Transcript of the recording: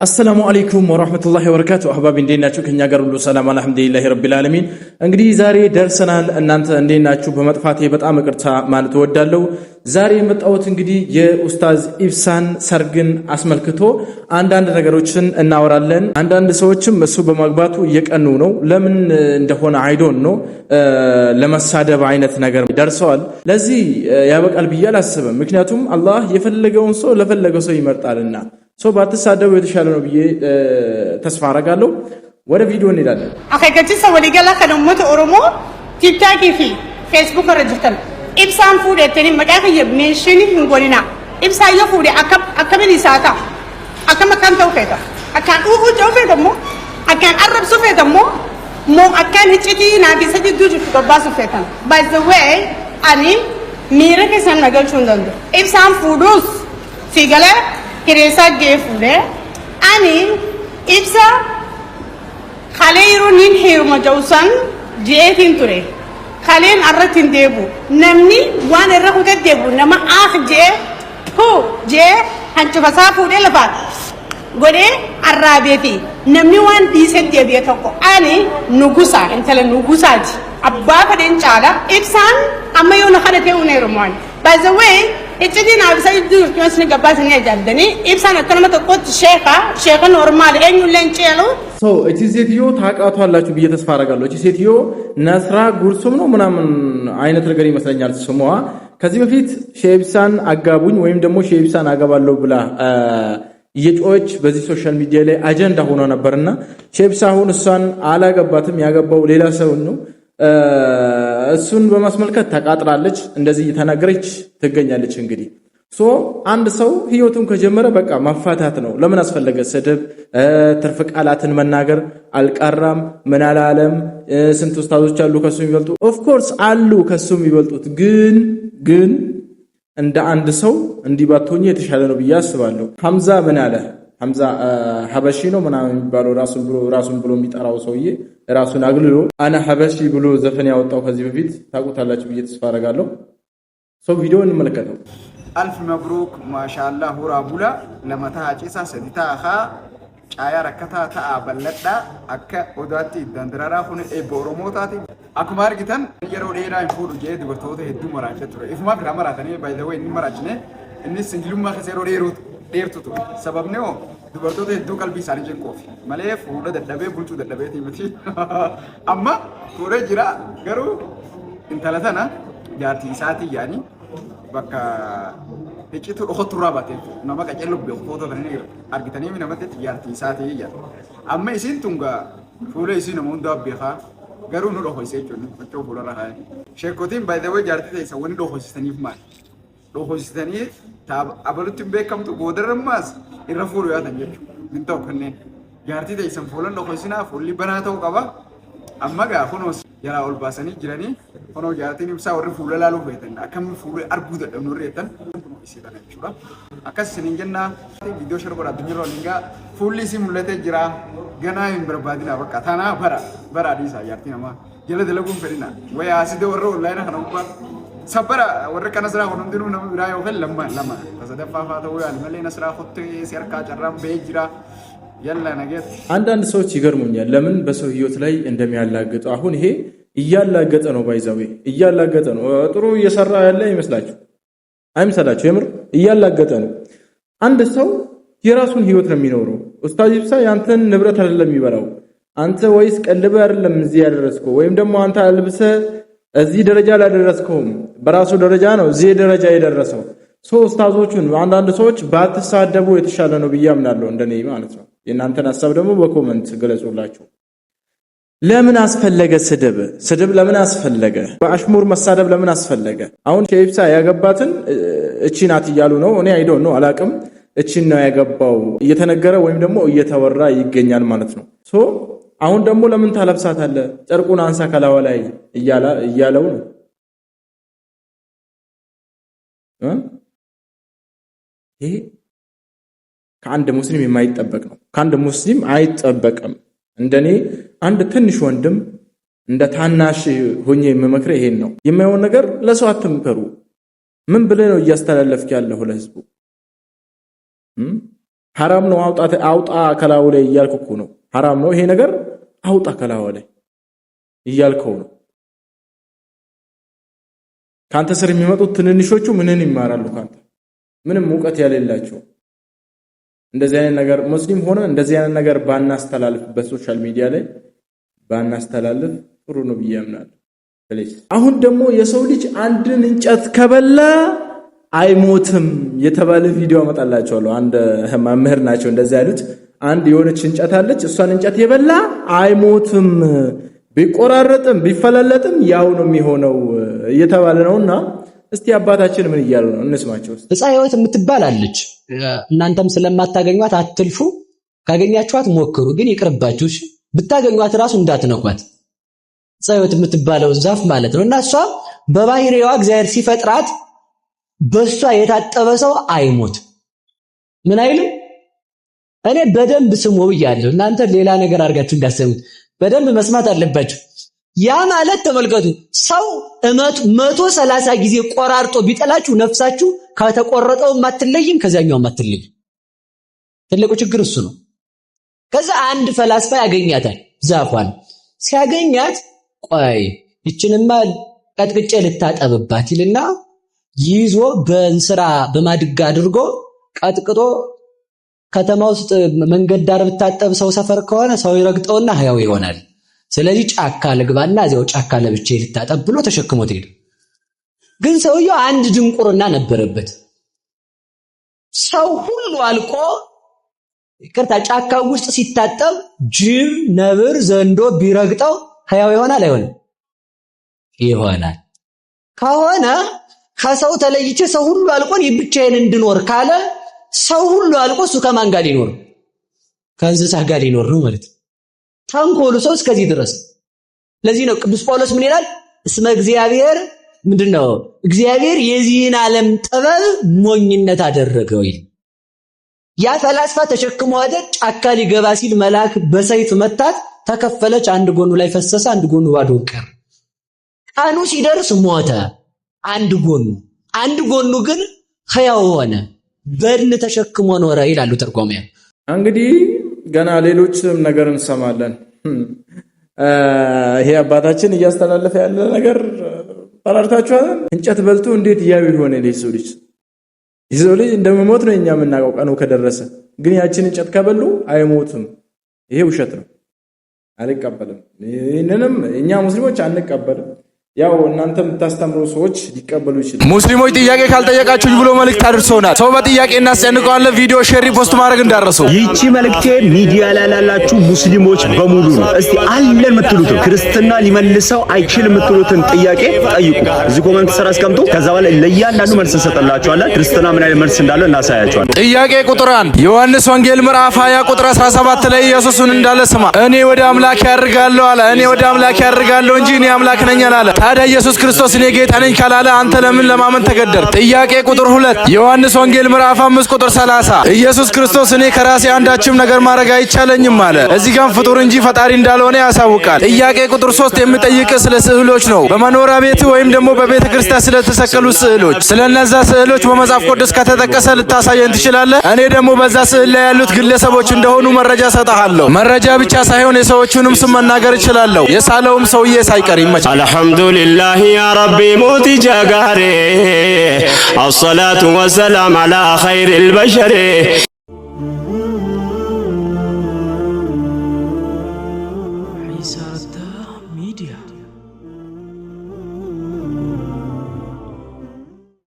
السلام عليكم ورحمة الله وبركاته أحباب انديناتشو كنيا قرولو سلام الحمد لله رب العالمين እንግዲህ ዛሬ ደርሰናል እናንተ እንዴናችሁ በመጥፋቴ በጣም ይቅርታ ማለት ወዳለው ዛሬ የመጣሁት እንግዲህ የኡስታዝ ኢብሳን ሰርግን አስመልክቶ አንዳንድ ነገሮችን እናወራለን አንዳንድ ሰዎችም እሱ በማግባቱ እየቀኑ ነው ለምን እንደሆነ አይዶን ነው ለመሳደብ አይነት ነገር ደርሰዋል ለዚህ ያበቃል ብዬ አላስብም ምክንያቱም አላህ የፈለገውን ሰው ለፈለገው ሰው ይመርጣልና ሰው ባትሳደቡ የተሻለ ነው ብዬ ተስፋ አረጋለሁ ወደ ቪዲዮ እንሄዳለን አከከቲ ሰወዲ ገላ ከነሞት ኦሮሞ ቲክታክ ፊ ፌስቡክ ረጅተን ኢብሳን ፉድ እተኒ መቃከ የሜንሽን እንጎሪና ኢብሳ የፉድ አከበኒ ሳታ አከመ ካንተው ፈታ አካን ኡኡ ጆፈ አካን አረብ ሶፈ ሞ አካን ህጭቲ ናዲ ሰዲ ዱጅ ተባስ ፈታን ባይ ዘ ዌይ አኒ ሚረከ ሰን ነገልቹ እንደንዱ ኢብሳን ፉዱስ ሲገለ Kiresa gefude ani ibsa khaleeru nin heeruma jawsan jeetin ture khaleen arratin debu namni wan arrahude debu nama akh je hanchu fasafu de lafat gode arrabeti namni wan dise debiya tokko ani nugusa entele nugusaji abba kaden chala ibsan amma yona khadate uneerumwan by the way እጭዲና አብሳይ ዱር ከመስነ ገባስ ነው ያጃደኒ ኢብሳና ተነመተ ቆጥ ሼኻ ኖርማል ኤኙ ለንጨሉ እቺ ሴትዮ ታቃቷላችሁ ብዬ ተስፋ አረጋለሁ እቺ ሴትዮ ነስራ ጉርሱም ነው ምናምን አይነት ነገር ይመስለኛል ስሟ ከዚህ በፊት ሼብሳን አጋቡኝ ወይም ደግሞ ሼብሳን አጋባለሁ ብላ እየጮች በዚህ ሶሻል ሚዲያ ላይ አጀንዳ ሆኖ ነበርና ሼብሳ አሁን እሷን አላገባትም ያገባው ሌላ ሰው ነው እሱን በማስመልከት ተቃጥራለች እንደዚህ እየተናገረች ትገኛለች እንግዲህ አንድ ሰው ህይወቱን ከጀመረ በቃ ማፋታት ነው ለምን አስፈለገ ስድብ ትርፍ ቃላትን መናገር አልቀራም ምን አላለም ስንት ኡስታዞች አሉ ከሱ የሚበልጡ ኦፍ ኮርስ አሉ ከሱ የሚበልጡት ግን እንደ አንድ ሰው እንዲባቶኝ የተሻለ ነው ብዬ አስባለሁ ሐምዛ ምን አለ ሐምዛ ሐበሺ ነው ምናምን የሚባለው ራሱን ብሎ የሚጠራው ሰውዬ ራሱን አግልሎ አና ሐበሺ ብሎ ዘፈን ያወጣው ከዚህ በፊት ታውቁታላችሁ ብዬ ተስፋ አረጋለሁ ቪዲዮ እንመለከተው አልፍ መብሩክ ማሻአላህ ሁራ ቡላ ለማታ አጪሳ ሰዲታ አኻ ጫያ ረከታ ተአበለዳ አከ ኦዳቲ ደንድራራ ሁን በኦሮሞታቲ አኩማር ጊተን የሮ ዴራ ይፉዱ ጄድ በርቶተ ሄዱ መራጨ ቱረ ኢፍማ ብራመራተኔ ባይ ዘ ዌይ ንመራጭኔ እንስ እንግሉማ ከሰሮ ዴሩት deertutu sababneo dubartoota hedduu qalbii isaanii jenqoofi malee fuudha dadhabee bulchuu dadhabeeti miti amma fuudhee jira garuu intala tana jaartii isaatii yaani bakka iccitu dhokotturraa baatee nama qacellu footoo kana argitanii namatti jaartii isaatii yaani amma isiin tunga fuudhee isiin nama hundaa beekaa garuu nu dhokoisee jechuun achoo fuudharra kaa'e sheekotiin by the way jaartii ta'e isa wanni dhokoisaniif maali dhokoisanii abalutti beekamtu boodarrammaas irra fuudhu yaatan jechuudha. Min ta'u kanneen jaartii ta'e fuulan dhokoisinaa fuulli banaa ta'uu qaba. Amma gaa kunuus jalaa ol baasanii jiranii kunoo jaartiin ibsaa warri fuula laaluu feetan akkamiin fuula arguu dadhabnu reetan isiidha jechuudha. Akkas isiniin jennaa viidiyoo sharbora addunyaa rolingaa fuulli isii mul'atee jira ganaa hin barbaadina bakka tanaa bara adiisaa jaartii namaa jala dalaguun fedhina wayaa asii warra onlaayinaa kana gubbaa sabara warra kana sira hono ndinu nama biraa yoo fel lama tasadaffa faata ወይ አልመለ ነስራ ሆቴ ሲርካ ጨራም በእጅራ ያላ ነገር አንዳንድ ሰዎች ይገርሙኛል ለምን በሰው ህይወት ላይ እንደሚያላገጡ አሁን ይሄ እያላገጠ ነው ባይዛው እያላገጠ ነው ጥሩ እየሰራ ያለ ይመስላችሁ አይምሰላችሁ የምር እያላገጠ ነው አንድ ሰው የራሱን ህይወት ነው የሚኖረው ኡስታዝ ኢብሳ ያንተን ንብረት አይደለም የሚበላው አንተ ወይስ ቀልበ አይደለም እዚህ ያደረስከው ወይም ደግሞ አንተ አልብሰ እዚህ ደረጃ ላይ ደረስከውም በራሱ ደረጃ ነው እዚህ ደረጃ የደረሰው ኡስታዞቹን አንዳንድ ሰዎች ባትሳደቡ የተሻለ ነው ብያምናለሁ እንደኔ ማለት ነው የናንተን ሐሳብ ደግሞ በኮሜንት ገለጹላችሁ ለምን አስፈለገ ስድብ ለምን አስፈለገ በአሽሙር መሳደብ ለምን አስፈለገ አሁን ሼብሳ ያገባትን እቺ ናት ይያሉ ነው እኔ አይዶን ነው አላቅም እቺን ነው ያገባው እየተነገረ ወይም ደግሞ እየተወራ ይገኛል ማለት ነው አሁን ደግሞ ለምን ታለብሳታለ ጨርቁን አንሳ ከላዋ ላይ እያለው ነው ይሄ ከአንድ ሙስሊም የማይጠበቅ ነው ከአንድ ሙስሊም አይጠበቅም እንደኔ አንድ ትንሽ ወንድም እንደ ታናሽ ሆኜ የምመክረው ይሄን ነው የማይሆን ነገር ለሰው አትምከሩ ምን ብለ ነው እያስተላለፍክ ያለው ለህዝቡ ሐራም ነው አውጣ ከላው ላይ እያልኩ እኮ ነው። ሐራም ነው ይሄ ነገር አውጣ ከላው ላይ እያልከው ነው። ካንተ ስር የሚመጡት ትንንሾቹ ምንን ይማራሉ ካንተ? ምንም ዕውቀት ያሌላቸው። እንደዚህ አይነት ነገር ሙስሊም ሆነ እንደዚህ አይነት ነገር ባናስተላልፍ በሶሻል ሚዲያ ላይ ባናስተላልፍ ጥሩ ነው ብዬ አምናለሁ። አሁን ደግሞ የሰው ልጅ አንድን እንጨት ከበላ አይሞትም የተባለ ቪዲዮ አመጣላችኋለሁ። አንድ መምህር ናቸው እንደዛ ያሉት። አንድ የሆነች እንጨት አለች፣ እሷን እንጨት የበላ አይሞትም፣ ቢቆራረጥም ቢፈላለጥም ያው ነው የሚሆነው እየተባለ ነውና እስቲ አባታችን ምን እያሉ ነው እንስማቸው። ዕፀ ሕይወት የምትባል አለች። እናንተም ስለማታገኟት አትልፉ፣ ካገኛችኋት ሞክሩ፣ ግን ይቅርባችሁ። ብታገኟት ራሱ እንዳትነኳት። ዕፀ ሕይወት የምትባለው ዛፍ ማለት ነውና እሷ በባህሪዋ እግዚአብሔር ሲፈጥራት በሷ የታጠበ ሰው አይሞት ምን አይልም። እኔ በደንብ ስሙ ብያለሁ። እናንተ ሌላ ነገር አድርጋችሁ እንዳሰሙት በደንብ መስማት አለባችሁ። ያ ማለት ተመልከቱ፣ ሰው 130 ጊዜ ቆራርጦ ቢጠላችሁ ነፍሳችሁ ከተቆረጠውም አትለይም፣ ከዛኛውም አትለይም። ትልቁ ችግር እሱ ነው። ከዛ አንድ ፈላስፋ ያገኛታል ዛፏን። ሲያገኛት ቆይ ይችንማ ቀጥቅጬ ልታጠብባት ይልና ይዞ በእንስራ በማድጋ አድርጎ ቀጥቅጦ ከተማ ውስጥ መንገድ ዳር ብታጠብ ሰው ሰፈር ከሆነ ሰው ይረግጠውና ህያው ይሆናል። ስለዚህ ጫካ ልግባና እዚያው ጫካ ለብቻ ልታጠብ ብሎ ተሸክሞት ሄደ። ግን ሰውየው አንድ ድንቁርና ነበረበት። ሰው ሁሉ አልቆ ይቅርታ ጫካ ውስጥ ሲታጠብ ጅብ፣ ነብር፣ ዘንዶ ቢረግጠው ህያው ይሆናል አይሆንም? ይሆናል። ከሆነ ከሰው ተለይቼ ሰው ሁሉ አልቆ ብቻዬን እንድኖር ካለ ሰው ሁሉ አልቆ እሱ ከማን ጋር ሊኖር? ከእንስሳ ጋር ሊኖር ነው ማለት ነው። ተንኮሉ ሰው እስከዚህ ድረስ። ለዚህ ነው ቅዱስ ጳውሎስ ምን ይላል? እስመ እግዚአብሔር ምንድነው? እግዚአብሔር የዚህን ዓለም ጥበብ ሞኝነት አደረገው ይል። ያ ፈላስፋ ተሸክሞ ወደ ጫካ ሊገባ ሲል መልአክ በሰይፍ መታት፣ ተከፈለች። አንድ ጎኑ ላይ ፈሰሰ፣ አንድ ጎኑ ባዶ ቀረ። ቀኑ ሲደርስ ሞተ አንድ ጎኑ ግን ሕያው ሆነ፣ በድን ተሸክሞ ኖረ ይላሉ ተርጓሚያን። እንግዲህ ገና ሌሎችም ነገር እንሰማለን። ይሄ አባታችን እያስተላለፈ ያለ ነገር ተራርታችኋል። እንጨት በልቶ እንዴት ያው ይሆነ ለሰው ልጅ? የሰው ልጅ እንደምሞት ነው እኛ የምናውቀው ቀኑ ከደረሰ። ግን ያችን እንጨት ከበሉ አይሞትም። ይሄ ውሸት ነው፣ አልቀበልም። ይሄንንም እኛ ሙስሊሞች አንቀበልም። ያው እናንተ የምታስተምሩ ሰዎች ሊቀበሉ ይችላል። ሙስሊሞች ጥያቄ ካልጠየቃችሁ ብሎ መልእክት አድርሶናል። ሰው በጥያቄ እናስጨንቀዋለን። ቪዲዮ ሼር፣ ሪፖስት ማድረግ እንዳረሱ። ይቺ መልእክቴ ሚዲያ ላይ ላላችሁ ሙስሊሞች በሙሉ ነው። እስቲ አለን የምትሉትን ክርስትና ሊመልሰው አይችልም የምትሉትን ጥያቄ ጠይቁ። እዚህ ኮሜንት ስራ አስቀምጡ። ከዛ በኋላ ለእያንዳንዱ መልስ እንሰጥላችኋለን። ክርስትና ምን አይነት መልስ እንዳለው እናሳያችኋለን። ጥያቄ ቁጥር 1 ዮሐንስ ወንጌል ምዕራፍ 20 ቁጥር 17 ላይ ኢየሱስን እንዳለ ስማ። እኔ ወደ አምላክ ያርጋለሁ አለ። እኔ ወደ አምላክ ያርጋለሁ እንጂ እኔ አምላክ ነኝ አላለ። ታዲያ ኢየሱስ ክርስቶስ እኔ ጌታ ነኝ ካላለ አንተ ለምን ለማመን ተገደድክ? ጥያቄ ቁጥር 2 ዮሐንስ ወንጌል ምዕራፍ 5 ቁጥር 30 ኢየሱስ ክርስቶስ እኔ ከራሴ አንዳችም ነገር ማድረግ አይቻለኝም አለ። እዚህ ጋር ፍጡር እንጂ ፈጣሪ እንዳልሆነ ያሳውቃል። ጥያቄ ቁጥር 3 የሚጠይቅ ስለ ስዕሎች ነው። በመኖሪያ ቤት ወይም ደግሞ በቤተ ክርስቲያን ስለተሰቀሉ ስዕሎች፣ ስለነዛ ስዕሎች በመጽሐፍ ቅዱስ ከተጠቀሰ ልታሳየን ትችላለህ? እኔ ደግሞ በዛ ስዕል ላይ ያሉት ግለሰቦች እንደሆኑ መረጃ ሰጣለሁ። መረጃ ብቻ ሳይሆን የሰዎቹንም ስም መናገር እችላለሁ። የሳለውም ሰውዬ ሳይቀር ይመቻል። አልሐምዱሊላህ ያ ረቢ ሙቲ ጃጋሬ አሰላቱ ወሰላም አላ ኸይሪል በሸር። ዒሳ ረዳ ሚዲያ